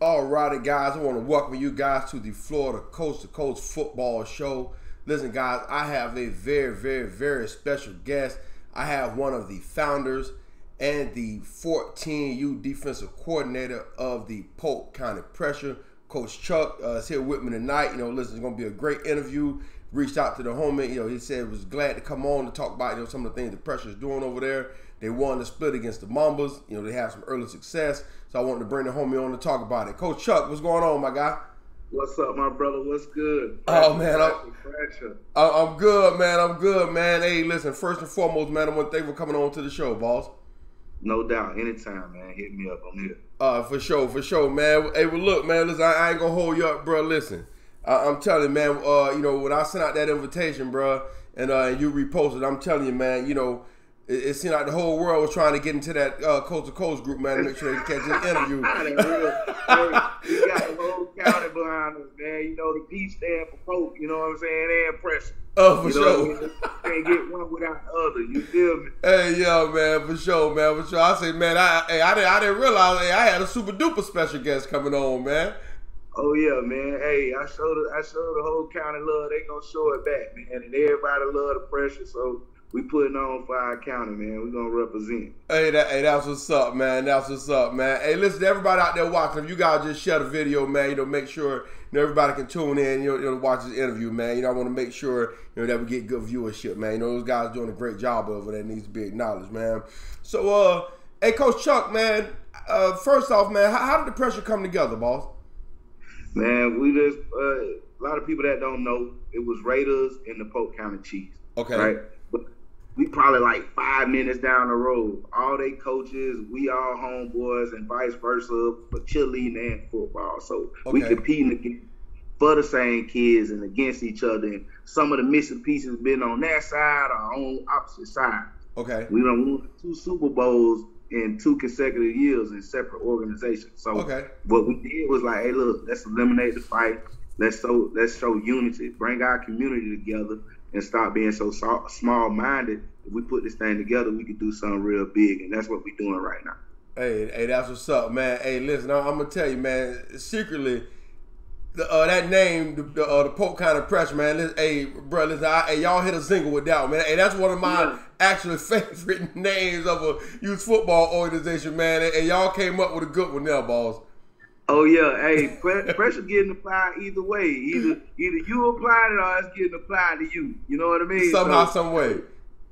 Alrighty, guys, I want to welcome you guys to the Florida Coast to Coast Football Show. Listen, guys, I have a very special guest. I have one of the founders and the 14U defensive coordinator of the Polk County Pressure. Coach Chuck is here with me tonight. Listen, it's going to be a great interview. Reached out to the homie. He said was glad to come on to talk about some of the things the Pressure is doing over there. They won the split against the Mambas. They have some early success. So I wanted to bring the homie on to talk about it. Coach Chuck, what's going on, my guy? What's up, my brother? What's good? Oh, man. I'm good, man. I'm good, man. Hey, listen, first and foremost, man, I want to thank you for coming on to the show, boss. No doubt. Anytime, man. Hit me up. I'm here. For sure, man. Hey, well, look, man, listen, I ain't going to hold you up, bro. Listen, I'm telling you, man, when I sent out that invitation, bro, and you reposted, I'm telling you, man, it seemed like the whole world was trying to get into that Coast to Coast group, man, to make sure they can catch this interview. We got the whole county behind us, man. The P stand for Polk, you know what I'm saying, and Pressure. Oh, for sure. Can't get one without the other, you feel me? Hey, yo, man, for sure, man, for sure. I say, man, I didn't realize I had a super duper special guest coming on, man. Oh yeah, man. Hey, I showed the whole county love. They gonna show it back, man. And everybody love the Pressure, so we putting on for our county, man. We gonna represent. Hey, that's what's up, man. That's what's up, man. Hey, listen to everybody out there watching. If you guys just share the video, man, make sure everybody can tune in, to watch this interview, man. I want to make sure that we get good viewership, man. Those guys doing a great job of it. That needs to be acknowledged, man. So, hey, Coach Chuck, man. First off, man, how did the Pressure come together, boss? Man, we just a lot of people that don't know, it was Raiders and the Polk County Chiefs. Okay. Right? But we probably like 5 minutes down the road. All they coaches, we all homeboys and vice versa for cheerleading and football. So we competing against for the same kids and against each other. And some of the missing pieces been on that side or on opposite sides. Okay. We done won 2 Super Bowls in 2 consecutive years in separate organizations. So what we did was like, hey, look, let's eliminate the fight. Let's show unity, bring our community together, and stop being so small-minded. If we put this thing together, we could do something real big, and that's what we're doing right now. Hey, that's what's up, man. Hey, listen, I'm gonna tell you, man. Secretly, that name, the Polk County Pressure, man. Listen, hey, bro, listen, hey, y'all hit a single with that one, man. Hey, that's one of my actually favorite names of a youth football organization, man. And y'all came up with a good one there, boss. Oh yeah, hey, pressure getting applied either way. Either you applied it or it's getting applied to you. You know what I mean? Somehow, some way.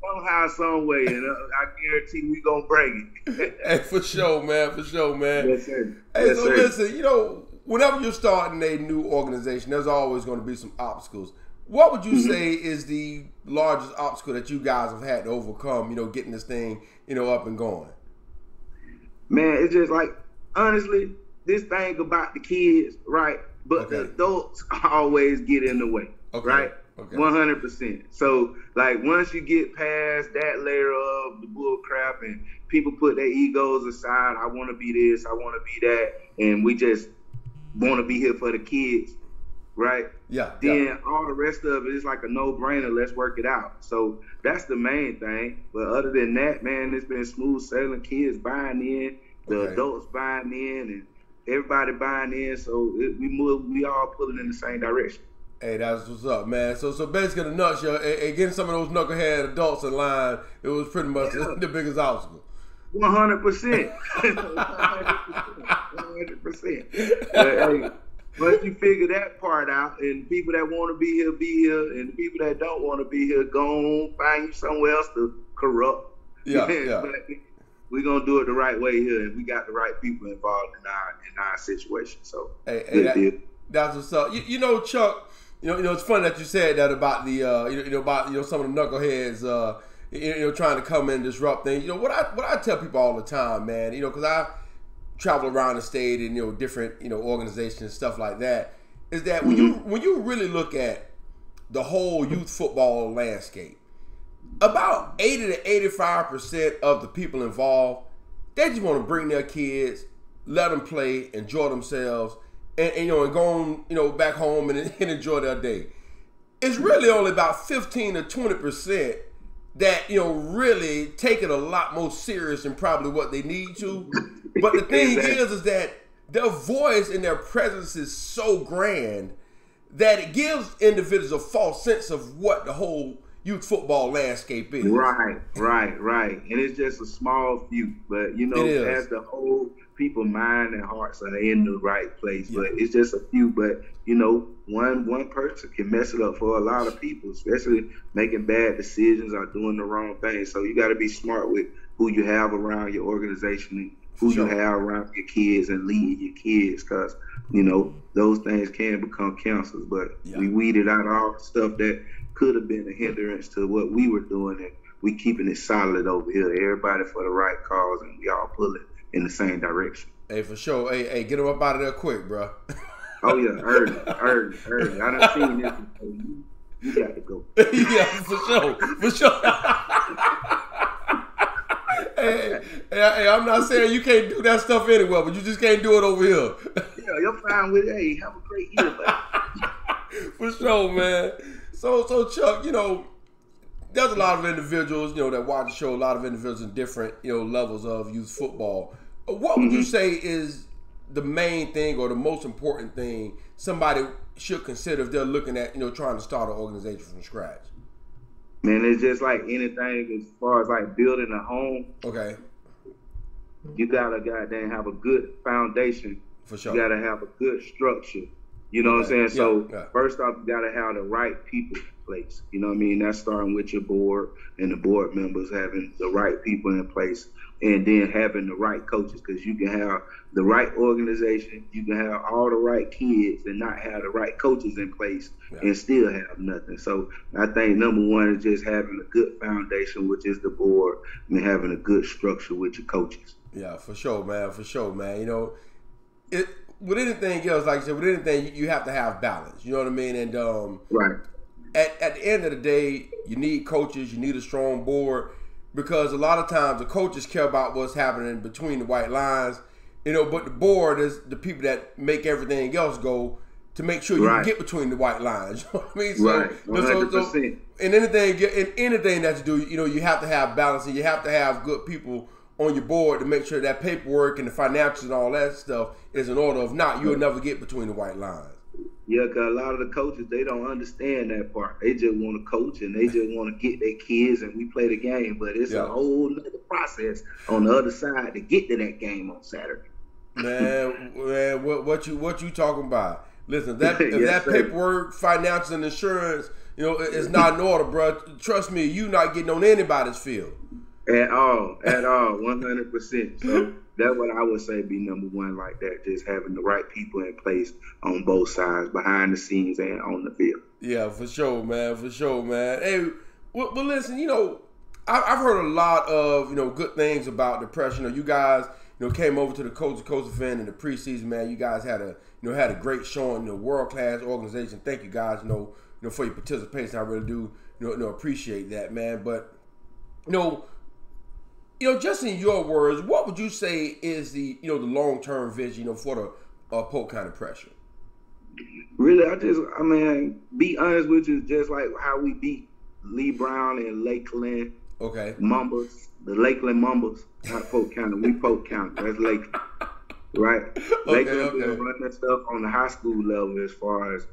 Somehow, some way, and I guarantee we gonna bring it. Hey, for sure, man. For sure, man. Yes, sir. Hey, yes, so sir. Listen, whenever you're starting a new organization, there's always going to be some obstacles. What would you say is the largest obstacle that you guys have had to overcome, getting this thing, up and going? Man, it's just like, honestly, this thing about the kids, right? But the adults always get in the way, right? Okay. 100%. So, like, once you get past that layer of the bull crap and people put their egos aside, I want to be this, I want to be that, and we just want to be here for the kids, right? Yeah. Then all the rest of it is like a no-brainer. Let's work it out. So that's the main thing. But other than that, man, it's been smooth sailing. Kids buying in, the adults buying in, and everybody buying in. So we all pulling in the same direction. Hey, that's what's up, man. So basically, in a nutshell, getting some of those knucklehead adults in line, it was pretty much the biggest obstacle. 100%. 100%. Hey, once you figure that part out, and people that want to be here, and the people that don't want to be here, go on, find you somewhere else to corrupt. Yeah. But we're going to do it the right way here, and we got the right people involved in our situation. So, that's what's up. Chuck, it's funny that you said that about the, some of the knuckleheads, trying to come in and disrupt things. What I tell people all the time, man, because I travel around the state and, different, organizations and stuff like that, is that when you really look at the whole youth football landscape, about 80 to 85% of the people involved, they just want to bring their kids, let them play, enjoy themselves, and go on, back home and enjoy their day. It's really only about 15 to 20% that, really take it a lot more serious than probably what they need to. But the thing is that their voice and their presence is so grand that it gives individuals a false sense of what the whole youth football landscape is. Right. And it's just a small few, but as the whole people mind and hearts are in the right place. Yeah. But it's just a few. But one person can mess it up for a lot of people, especially making bad decisions or doing the wrong thing. So you got to be smart with who you have around your organization and who you have around your kids and leading your kids, because those things can become cancers. But we weeded out all the stuff that could have been a hindrance to what we were doing, and we keeping it solid over here. Everybody for the right cause, and we all pulling in the same direction. Hey, for sure. Hey, get them up out of there quick, bro. Oh yeah, early. I done seen this before. You got to go. Yeah, for sure. Hey, I'm not saying you can't do that stuff anywhere, but you just can't do it over here. Yeah, you're fine with it. Hey, have a great year, buddy. For sure, man. So Chuck, there's a lot of individuals, that watch the show, a lot of individuals in different, levels of youth football. What would you say is the main thing or the most important thing somebody should consider if they're looking at, trying to start an organization from scratch? Man, it's just like anything as far as like building a home. Okay. You gotta goddamn have a good foundation. For sure. You gotta have a good structure. You know what I'm saying? So first off, you gotta have the right people in place. You know what I mean? That's starting with your board and the board members having the right people in place, and then having the right coaches, because you can have the right organization, you can have all the right kids and not have the right coaches in place and still have nothing. So I think number one is just having a good foundation, which is the board, and having a good structure with your coaches. Yeah, for sure, man. With anything else, like I said, with anything, you have to have balance. You know what I mean? And right. At the end of the day, you need coaches, you need a strong board, because a lot of times the coaches care about what's happening between the white lines, but the board is the people that make everything else go to make sure you can get between the white lines. You know what I mean? So, right. 100%. So in anything that you do, you have to have balance, and you have to have good people on your board to make sure that paperwork and the financials and all that stuff is in order. If not, you'll never get between the white lines. Yeah, because a lot of the coaches, they don't understand that part. They just want to coach and they just want to get their kids and we play the game. But it's a whole other process on the other side to get to that game on Saturday. Man, what you talking about? Listen, if that paperwork, financials, and insurance, is not in order, bro. Trust me, you not getting on anybody's field. At all, 100%. So that's what I would say be number one, like that, just having the right people in place on both sides, behind the scenes and on the field. Yeah, for sure, man. Hey, well listen, I've heard a lot of, good things about the press. You guys, came over to the Coast to Coast event in the preseason, man. You guys had a great showing, world-class organization. Thank you guys, for your participation. I really do, appreciate that, man. But, just in your words, what would you say is the long-term vision, for the Polk County Pressure? Really, be honest with you, just like how we beat Lee Brown and Lakeland Mambas, the Lakeland Mambas, not Polk County. We Polk County. That's Lakeland, right? Lakeland been running stuff on the high school level as far as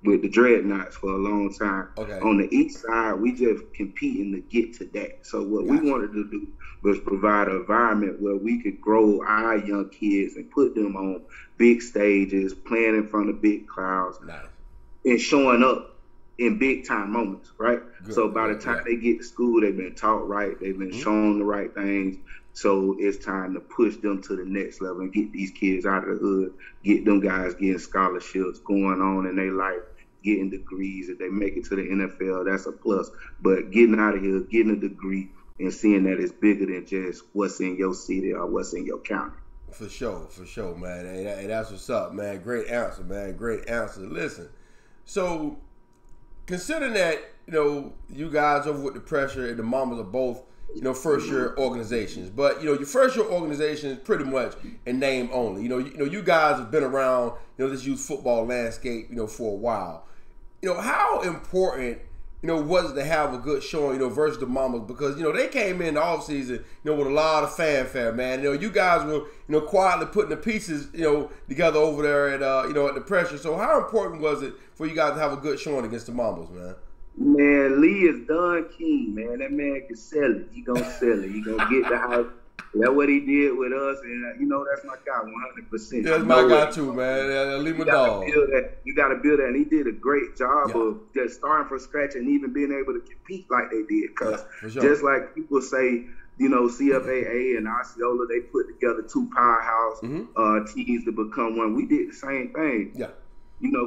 with the Dreadnoughts for a long time. Okay. On the east side, we just competing to get to that. So what we wanted to do was provide an environment where we could grow our young kids and put them on big stages, playing in front of big crowds, and showing up in big time moments, right? Good. So by the time they get to school, they've been taught right, they've been shown the right things. So it's time to push them to the next level and get these kids out of the hood, get them guys getting scholarships going on in their life, getting degrees. If they make it to the NFL, that's a plus. But getting out of here, getting a degree, and seeing that it's bigger than just what's in your city or what's in your county. For sure, man. Hey, that's what's up, man. Great answer, man. Great answer. Listen, so considering that, you guys over with the Pressure and the Mamas are both, first-year organizations. But, your first-year organization is pretty much in name only. You guys have been around, this youth football landscape, for a while. How important, was it to have a good showing, versus the Mamas? Because, they came in the offseason, with a lot of fanfare, man. You guys were, quietly putting the pieces, together over there at, at the pressure. So how important was it for you guys to have a good showing against the Mamas, man? Man, Lee is Don King, man. That man can sell it. He gonna sell it. He gonna get the hype. That's what he did with us, and that's my guy, 100%. That's my guy too, man. Lee, my dog. You got to build that, and he did a great job of just starting from scratch and even being able to compete like they did. Because just like people say, CFAA and Osceola, they put together two powerhouse teams to become one. We did the same thing. Yeah.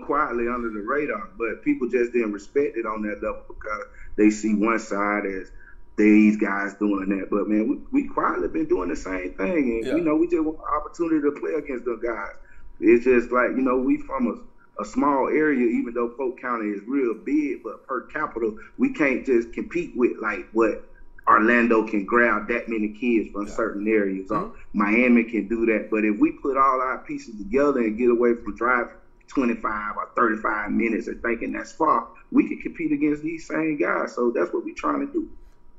Quietly under the radar, but people just didn't respect it on that level because they see one side as these guys doing that. But man, we quietly been doing the same thing, and we just want an opportunity to play against them guys. It's just like we from a small area, even though Polk County is real big, but per capita we can't just compete with like what Orlando can grab that many kids from certain areas. Miami can do that, but if we put all our pieces together and get away from driving 25 or 35 minutes and thinking that's far, we can compete against these same guys. So that's what we're trying to do.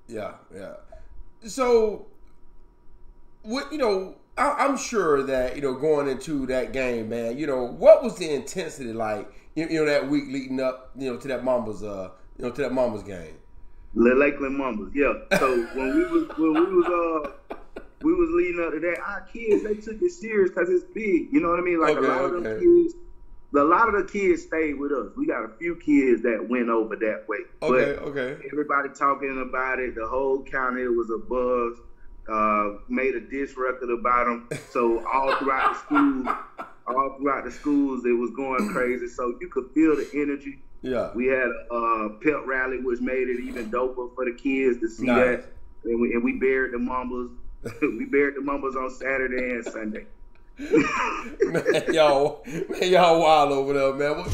Yeah. So, I'm sure that, going into that game, man, what was the intensity like, that week leading up, to that Mambas, to that Mambas game? The Lakeland Mambas, yeah. So when we was leading up to that, our kids, they took it serious because it's big. You know what I mean? Like a lot of them kids. A lot of the kids stayed with us. We got a few kids that went over that way. Okay. Everybody talking about it. The whole county was a buzz. Made a diss record about them. So all throughout the schools, it was going crazy. So you could feel the energy. Yeah. We had a pep rally, which made it even doper for the kids to see that. And we buried the Mambas. We buried the Mambas on Saturday and Sunday. man, y'all wild over there, man.